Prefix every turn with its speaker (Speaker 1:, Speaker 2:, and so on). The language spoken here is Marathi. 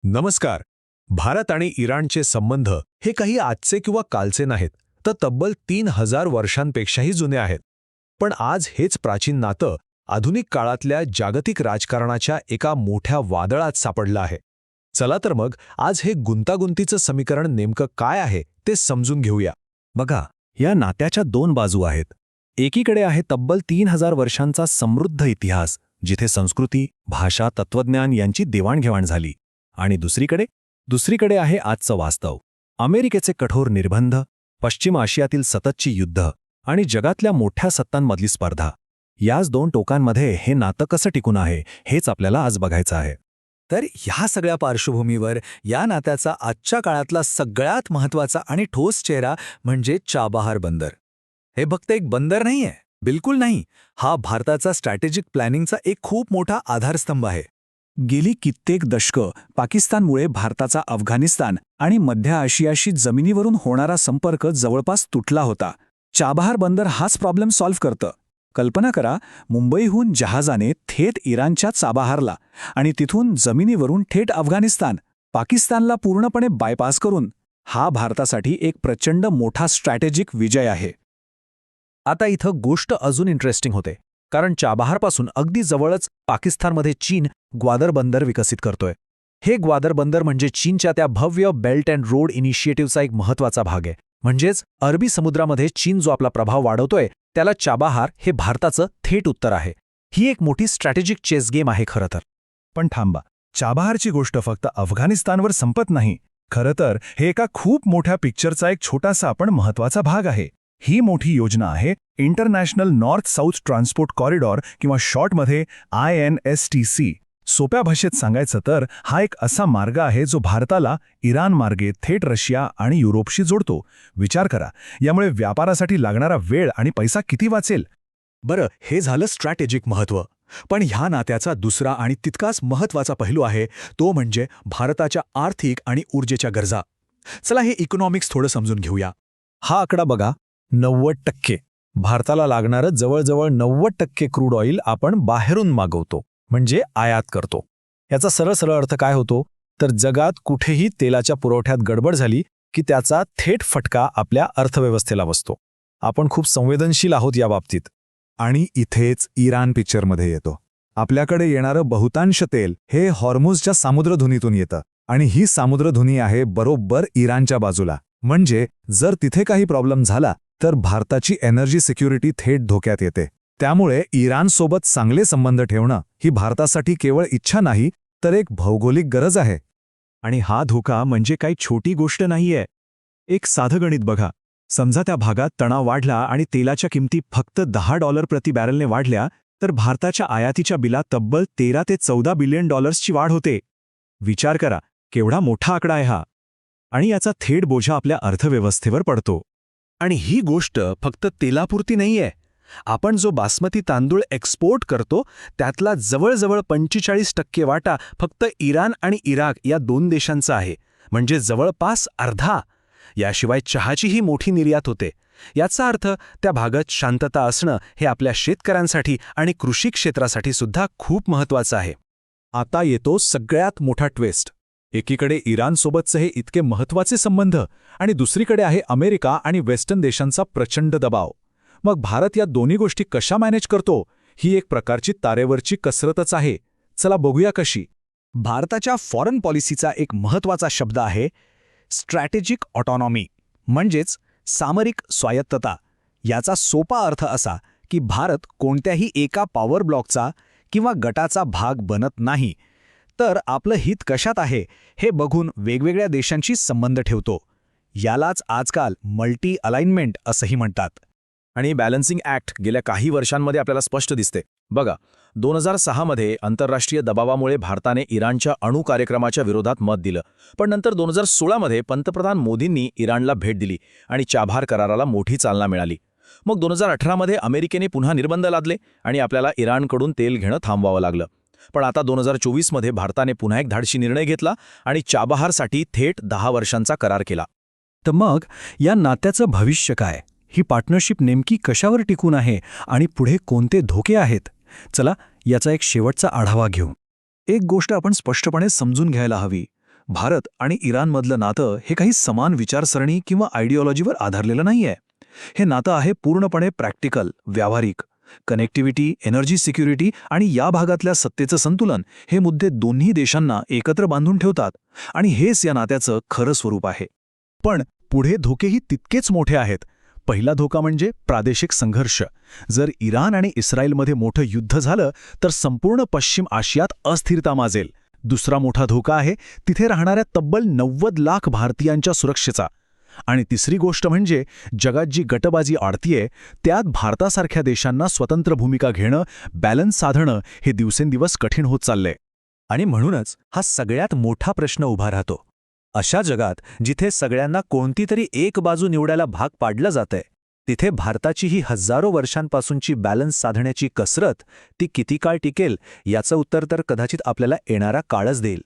Speaker 1: नमस्कार. भारत आणि इराणचे संबंध हे काही आजचे किंवा कालचे नाहीत, तर तब्बल 3000 वर्षांपेक्षाही जुने आहेत. पण आज हेच प्राचीन नातं आधुनिक काळातल्या जागतिक राजकारणाच्या एका मोठ्या वादळात सापडलं आहे. चला तर मग आज हे गुंतागुंतीचं समीकरण नेमकं काय आहे ते समजून घेऊया.
Speaker 2: बघा, या नात्याच्या दोन बाजू आहेत. एकीकडे आहे तब्बल 3000 वर्षांचा समृद्ध इतिहास, जिथे संस्कृती, भाषा, तत्वज्ञान यांची देवाणघेवाण झाली. आणि दुसरीकडे आहे आजचं वास्तव. अमेरिकेचे कठोर निर्बंध, पश्चिम आशियातील सततची युद्ध आणि जगातल्या मोठ्या सत्तांमधली स्पर्धा. याच दोन टोकांमध्ये हे नातं कसं टिकून आहे हेच आपल्याला आज बघायचं आहे.
Speaker 3: तर ह्या सगळ्या पार्श्वभूमीवर या नात्याचा आजच्या काळातला सगळ्यात महत्त्वाचा आणि ठोस चेहरा म्हणजे चाबहार बंदर. हे फक्त एक बंदर नाहीये, बिलकुल नाही. हा भारताचा स्ट्रॅटेजिक प्लॅनिंगचा एक खूप मोठा आधारस्तंभ आहे.
Speaker 4: गेली कित्येक दशकं पाकिस्तानमुळे भारताचा अफगाणिस्तान आणि मध्य आशियाशी जमिनीवरून होणारा संपर्क जवळपास तुटला होता. चाबहार बंदर हाच प्रॉब्लेम सॉल्व्ह करतं. कल्पना करा, मुंबईहून जहाजाने थेट इराणच्या चाबहारला आणि तिथून जमिनीवरून थेट अफगाणिस्तान, पाकिस्तानला पूर्णपणे बायपास करून. हा भारतासाठी एक प्रचंड मोठा स्ट्रॅटेजिक विजय आहे.
Speaker 2: आता इथं गोष्ट अजून इंटरेस्टिंग होते, कारण चाबहारपासून अगदी जवळच पाकिस्तानमध्ये चीन ग्वादर बंदर विकसित करतोय. हे ग्वादर बंदर म्हणजे चीनच्या त्या भव्य बेल्ट अँड रोड इनिशिएटिव्हचा एक महत्त्वाचा भाग आहे. म्हणजेच अरबी समुद्रामध्ये चीन जो आपला प्रभाव वाढवतोय त्याला चाबहार हे भारताचं थेट उत्तर आहे. ही एक मोठी स्ट्रॅटेजिक चेस गेम आहे खरं तर.
Speaker 4: पण थांबा, चाबहारची गोष्ट फक्त अफगाणिस्तानवर संपत नाही. खरं तर हे एका खूप मोठ्या पिक्चरचा एक छोटासा पण महत्त्वाचा भाग आहे. ही मोठी योजना आहे international north south transport corridor किंवा शॉर्टमध्ये INSTC. सोप्या भाषेत सांगायचं तर हा एक असा मार्ग आहे जो भारताला इराण मार्गे थेट रशिया आणि युरोपशी जोडतो. विचार करा, यामुळे व्यापारासाठी लागणारा वेळ आणि पैसा किती वाचेल.
Speaker 3: बरं, हे झालं स्ट्रॅटेजिक महत्त्व. पण ह्या नात्याचा दुसरा आणि तितकाच महत्त्वाचा पैलू आहे, तो म्हणजे भारताच्या आर्थिक आणि ऊर्जेच्या गरजा. चला हे इकॉनॉमिक्स थोडं समजून घेऊया.
Speaker 2: हा आकडा बघा, 90%. भारताला लागणारं जवळजवळ 90% क्रूड ऑइल आपण बाहेरून मागवतो, म्हणजे आयात करतो. याचा सरळ अर्थ काय होतो, तर जगात कुठेही तेलाच्या पुरवठ्यात गडबड झाली की त्याचा थेट फटका आपल्या अर्थव्यवस्थेला बसतो. आपण खूप संवेदनशील आहोत या बाबतीत.
Speaker 4: आणि इथेच इराण पिक्चरमध्ये येतो. आपल्याकडे येणारं बहुतांश तेल हे हॉर्मुझच्या सामुद्रधुनीतून येतं आणि ही सामुद्रधुनी आहे बरोबर इराणच्या बाजूला. म्हणजे जर तिथे काही प्रॉब्लेम झाला तर भारताची एनर्जी सिक्युरिटी थेट धोक्यात येते. त्यामुळे इराणसोबत चांगले संबंध ठेवणं ही भारतासाठी केवळ इच्छा नाही, तर एक भौगोलिक गरज आहे.
Speaker 2: आणि हा धोका म्हणजे काही छोटी गोष्ट नाहीये. एक साधं गणित बघा. समजा त्या भागात तणाव वाढला आणि तेलाच्या किमती फक्त $10 प्रति बॅरलने वाढल्या, तर भारताच्या आयातीच्या बिलात तब्बल 13 ते 14 बिलियन डॉलर्सची वाढ होते. विचार करा, केवढा मोठा आकडा आहे हा. आणि याचा थेट बोजा आपल्या अर्थव्यवस्थेवर पडतो.
Speaker 1: आणि ही गोष्ट फक्त तेलापुरती नाहीये. आपण जो बासमती तांदूळ एक्सपोर्ट करतो त्यातला जवळजवळ 45% वाटा फक्त इराण आणि इराक या दोन देशांचा आहे, म्हणजे जवळपास अर्धा. याशिवाय चहाचीही मोठी निर्यात होते. याचा अर्थ त्या भागात शांतता असणं हे आपल्या शेतकऱ्यांसाठी आणि कृषी क्षेत्रासाठी सुद्धा खूप महत्त्वाचं आहे.
Speaker 2: आता येतो सगळ्यात मोठा ट्विस्ट. एकीकडे इराणसोबतचे हे इतके महत्त्वाचे संबंध आणि दुसरीकडे आहे अमेरिका आणि वेस्टर्न देशांचा प्रचंड दबाव. मग भारत या दोन्ही गोष्टी कशा मॅनेज करतो, ही एक प्रकारची तारेवरची कसरतच आहे. चला बघूया कशी.
Speaker 3: भारताच्या फॉरेन पॉलिसीचा एक महत्त्वाचा शब्द आहे स्ट्रॅटेजिक ऑटॉनॉमी, म्हणजेच सामरिक स्वायत्तता. याचा सोपा अर्थ असा की भारत कोणत्याही एका पॉवर ब्लॉकचा किंवा गटाचा भाग बनत नाही, तर आपलं हित कशात आहे हे बघून वेगवेगळ्या देशांशी संबंध ठेवतो. यालाच आजकाल मल्टी अलाइनमेंट असंही म्हणतात.
Speaker 2: आणि बॅलन्सिंग ॲक्ट गेल्या काही वर्षांमध्ये आपल्याला स्पष्ट दिसते. बघा, 2006 मध्ये आंतरराष्ट्रीय दबावामुळे भारताने इराणच्या अणु कार्यक्रमाच्या विरोधात मत दिलं. पण नंतर 2016 मध्ये पंतप्रधान मोदींनी इराणला भेट दिली आणि चाबहार कराराला मोठी चालना मिळाली. मग 2018 मध्ये अमेरिकेने पुन्हा निर्बंध लादले आणि आपल्याला इराणकडून तेल घेणं थांबवावं लागलं. पण आता 2024 मध्ये भारताने पुन्हा एक धाडसी निर्णय घेतला आणि चाबहारसाठी थेट 10 वर्षांचा करार केला.
Speaker 4: तर मग या नात्याचं भविष्य काय? ही पार्टनरशिप नेमकी कशावर टिकून आहे आणि पुढे कोणते धोके आहेत? चला याचा एक शेवटचा आढावा घेऊ. एक गोष्ट आपण स्पष्टपणे समजून घ्यायला हवी. भारत आणि इराणमधलं नातं हे काही समान विचारसरणी किंवा आयडिओलॉजीवर आधारलेलं नाहीये. हे नातं आहे पूर्णपणे प्रॅक्टिकल, व्यावहारिक. कनेक्टिव्हिटी, एनर्जी सिक्युरिटी आणि या भागातल्या सत्तेचं संतुलन हे मुद्दे दोन्ही देशांना एकत्र बांधून ठेवतात आणि हेच या नात्याचं खरं स्वरूप आहे.
Speaker 3: पण पुढे धोकेही तितकेच मोठे आहेत. पहिला धोका म्हणजे प्रादेशिक संघर्ष. जर इराण आणि इस्रायलमध्ये मोठं युद्ध झालं तर संपूर्ण पश्चिम आशियात अस्थिरता माजेल. दुसरा मोठा धोका आहे तिथे राहणाऱ्या तब्बल 90 लाख भारतीयांच्या सुरक्षेचा. आणि तिसरी गोष्ट म्हणजे जगात जी गटबाजी आडतीये त्यात भारतासारख्या देशांना स्वतंत्र भूमिका घेणं, बॅलन्स साधणं हे दिवसेंदिवस कठीण होत चाललंय. आणि म्हणूनच हा सगळ्यात मोठा प्रश्न उभा राहतो. अशा जगात जिथे सगळ्यांना कोणती तरी एक बाजू निवडायला भाग पाडलं जातंय, तिथे भारताची ही हजारो वर्षांपासूनची बॅलन्स साधण्याची कसरत ती किती काळ टिकेल याचं उत्तर तर कदाचित आपल्याला येणारा काळच देईल.